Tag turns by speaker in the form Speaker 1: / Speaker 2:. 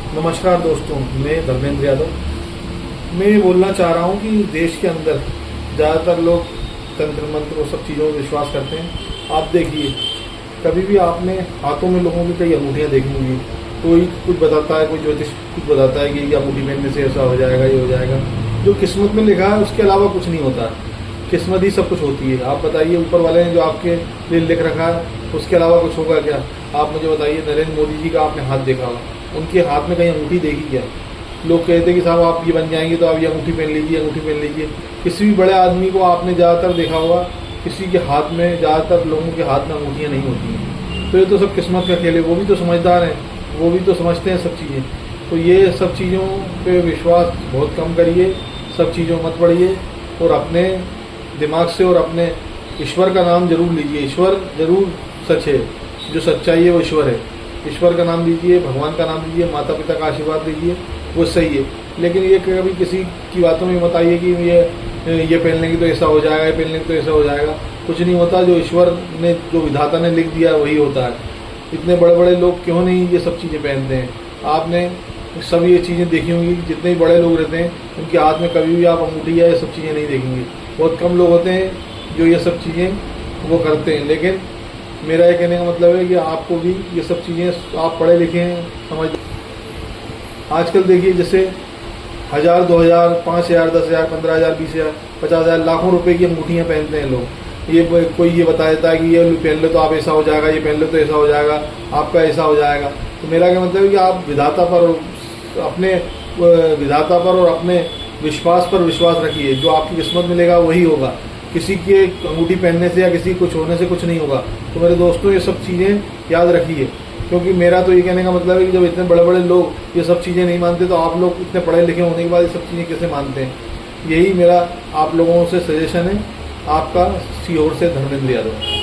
Speaker 1: नमस्कार दोस्तों, मैं धर्मेंद्र यादव। मैं ये बोलना चाह रहा हूँ कि देश के अंदर ज़्यादातर लोग तंत्र मंत्र और सब चीज़ों में विश्वास करते हैं। आप देखिए, कभी भी आपने हाथों में लोगों की कई अंगूठियाँ देखी होंगी। कोई कुछ बताता है, कोई ज्योतिष कुछ बताता है कि ये अंगूठी पहनने से ऐसा हो जाएगा, ये हो जाएगा। जो किस्मत में लिखा है उसके अलावा कुछ नहीं होता है। किस्मत ही सब कुछ होती है। आप बताइए, ऊपर वाले ने जो आपके लिए लिख रखा है उसके अलावा कुछ होगा क्या? आप मुझे बताइए। नरेंद्र मोदी जी का आपने हाथ देखा होगा, उनके हाथ में कहीं अंगूठी देखी क्या? लोग कहते हैं कि साहब आप ये बन जाएंगे तो आप ये अंगूठी पहन लीजिए, अंगूठी पहन लीजिए। किसी भी बड़े आदमी को आपने ज़्यादातर देखा होगा, किसी के हाथ में, ज़्यादातर लोगों के हाथ में अंगूठियाँ नहीं होती हैं। तो ये तो सब किस्मत का खेल है। वो भी तो समझदार हैं, वो भी तो समझते हैं सब चीज़ें। तो ये सब चीज़ों पे विश्वास बहुत कम करिए, सब चीज़ों मत पढ़िए और अपने दिमाग से और अपने ईश्वर का नाम जरूर लीजिए। ईश्वर जरूर सच है, जो सच्चाई है वो ईश्वर है। ईश्वर का नाम लीजिए, भगवान का नाम लीजिए, माता पिता का आशीर्वाद लीजिए, वो सही है। लेकिन ये कभी किसी की बातों में मत आइए कि ये पहन लेंगे तो ऐसा हो जाएगा, ये पहन लेंगे तो ऐसा हो जाएगा। कुछ नहीं होता। जो ईश्वर ने, जो विधाता ने लिख दिया वही होता है। इतने बड़े बड़े लोग क्यों नहीं ये सब चीज़ें पहनते हैं? आपने सब ये चीज़ें देखी होंगी। जितने भी बड़े लोग रहते हैं उनके हाथ में कभी भी आप अंगूठी या ये सब चीज़ें नहीं देखेंगे। बहुत कम लोग होते हैं जो ये सब चीज़ें वो करते हैं। लेकिन मेरा ये कहने का मतलब है कि आपको भी ये सब चीज़ें, आप पढ़े लिखे हैं, समझ। आजकल देखिए, जैसे 1000, 2000, 5000, 10,000, 15,000, 20,000, 50,000, लाखों रुपए की अंगूठियाँ पहनते हैं लोग। ये कोई ये बता देता है कि ये पहन लो तो आप ऐसा हो जाएगा, ये पहन लो तो ऐसा हो जाएगा, आपका ऐसा हो जाएगा। तो मेरा क्या मतलब है कि आप विधाता पर, अपने विधाता पर और अपने विश्वास पर विश्वास रखिए। जो आपकी किस्मत मिलेगा वही होगा। किसी के अंगूठी पहनने से या किसी कुछ होने से कुछ नहीं होगा। तो मेरे दोस्तों, ये सब चीज़ें याद रखिए। क्योंकि मेरा तो ये कहने का मतलब है कि जब इतने बड़े बड़े लोग ये सब चीज़ें नहीं मानते तो आप लोग इतने पढ़े लिखे होने के बाद ये सब चीज़ें कैसे मानते हैं? यही मेरा आप लोगों से सजेशन है। आपका सीहोर से धर्मेंद्र यादव।